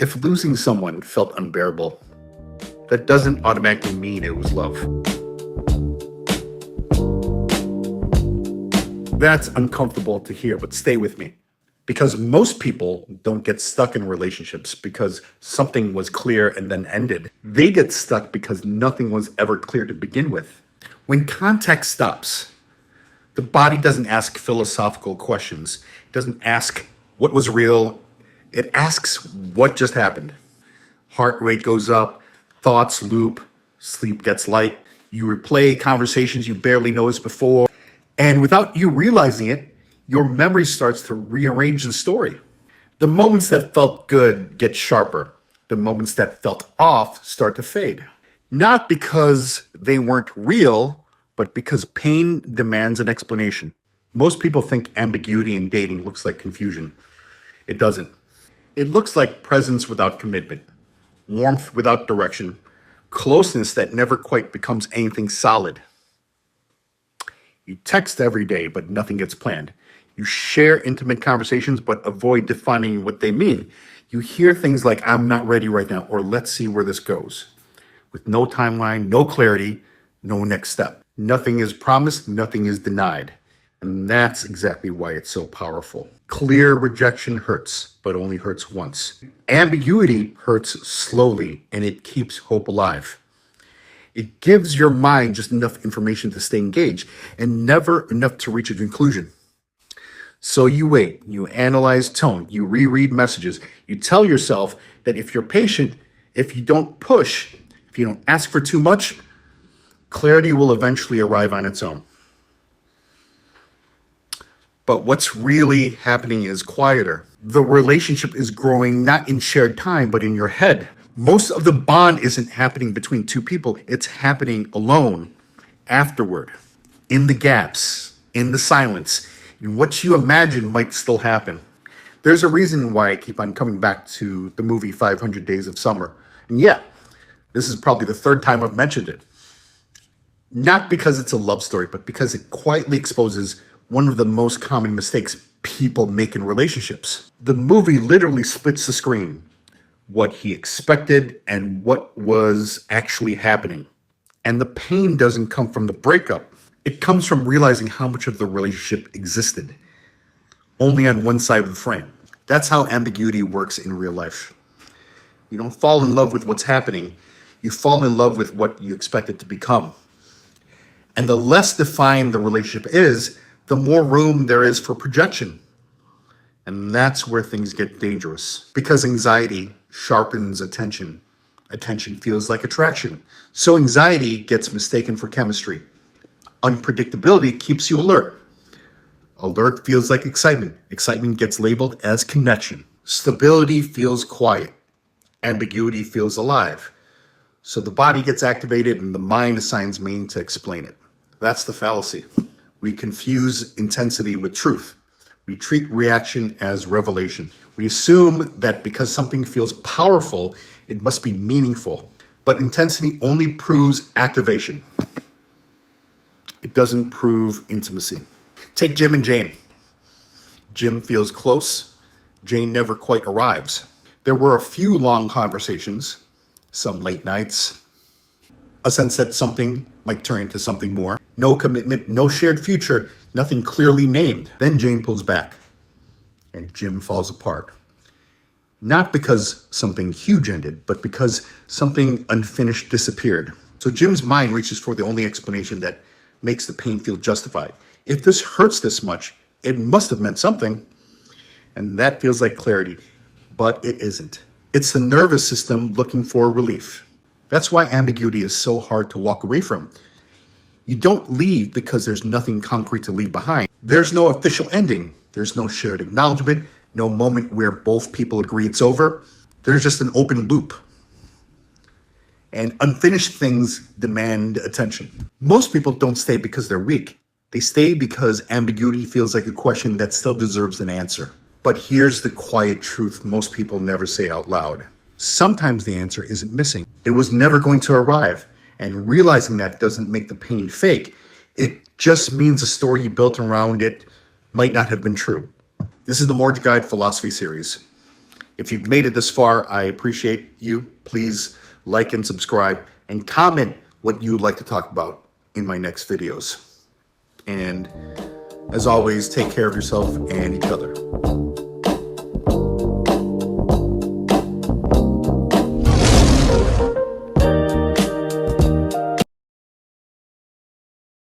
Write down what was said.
If losing someone felt unbearable, that doesn't automatically mean it was love. That's uncomfortable to hear, but stay with me. Because most people don't get stuck in relationships because something was clear and then ended. They get stuck because nothing was ever clear to begin with. When contact stops, the body doesn't ask philosophical questions. It doesn't ask what was real. It asks what just happened. Heart rate goes up, thoughts loop, sleep gets light. You replay conversations you barely noticed before. And without you realizing it, your memory starts to rearrange the story. The moments that felt good get sharper. The moments that felt off start to fade. Not because they weren't real, but because pain demands an explanation. Most people think ambiguity in dating looks like confusion. It doesn't. It looks like presence without commitment, warmth without direction, closeness that never quite becomes anything solid. You text every day, but nothing gets planned. You share intimate conversations, but avoid defining what they mean. You hear things like, I'm not ready right now, or let's see where this goes. With no timeline, no clarity, no next step. Nothing is promised, nothing is denied. And that's exactly why it's so powerful. Clear rejection hurts, but only hurts once. Ambiguity hurts slowly, and it keeps hope alive. It gives your mind just enough information to stay engaged and never enough to reach a conclusion. So you wait, you analyze tone, you reread messages, you tell yourself that if you're patient, if you don't push, if you don't ask for too much, clarity will eventually arrive on its own. But what's really happening is quieter. The relationship is growing not in shared time, but in your head. Most of the bond isn't happening between two people. It's happening alone, afterward, in the gaps, in the silence, in what you imagine might still happen. There's a reason why I keep on coming back to the movie 500 Days of Summer. And yeah, this is probably the third time I've mentioned it. Not because it's a love story, but because it quietly exposes one of the most common mistakes people make in relationships. The movie literally splits the screen. What he expected and what was actually happening. And the pain doesn't come from the breakup. It comes from realizing how much of the relationship existed only on one side of the frame. That's how ambiguity works in real life. You don't fall in love with what's happening. You fall in love with what you expect it to become. And the less defined the relationship is, the more room there is for projection. And that's where things get dangerous. Because anxiety sharpens attention. Attention feels like attraction. So anxiety gets mistaken for chemistry. Unpredictability keeps you alert. Alert feels like excitement. Excitement gets labeled as connection. Stability feels quiet. Ambiguity feels alive. So the body gets activated and the mind assigns meaning to explain it. That's the fallacy. We confuse intensity with truth. We treat reaction as revelation. We assume that because something feels powerful, it must be meaningful. But intensity only proves activation. It doesn't prove intimacy. Take Jim and Jane. Jim feels close. Jane never quite arrives. There were a few long conversations, some late nights, a sense that something might turn into something more. No commitment, no shared future, nothing clearly named. Then Jane pulls back, and Jim falls apart. Not because something huge ended, but because something unfinished disappeared. So Jim's mind reaches for the only explanation that makes the pain feel justified. If this hurts this much, it must have meant something. And that feels like clarity, but it isn't. It's the nervous system looking for relief. That's why ambiguity is so hard to walk away from. You don't leave because there's nothing concrete to leave behind. There's no official ending. There's no shared acknowledgement, no moment where both people agree it's over. There's just an open loop. And unfinished things demand attention. Most people don't stay because they're weak. They stay because ambiguity feels like a question that still deserves an answer. But here's the quiet truth most people never say out loud. Sometimes the answer isn't missing. It was never going to arrive. And realizing that doesn't make the pain fake. It just means the story you built around it might not have been true. This is the Mortgage Guide Philosophy Series. If you've made it this far, I appreciate you. Please like and subscribe and comment what you'd like to talk about in my next videos. And as always, take care of yourself and each other.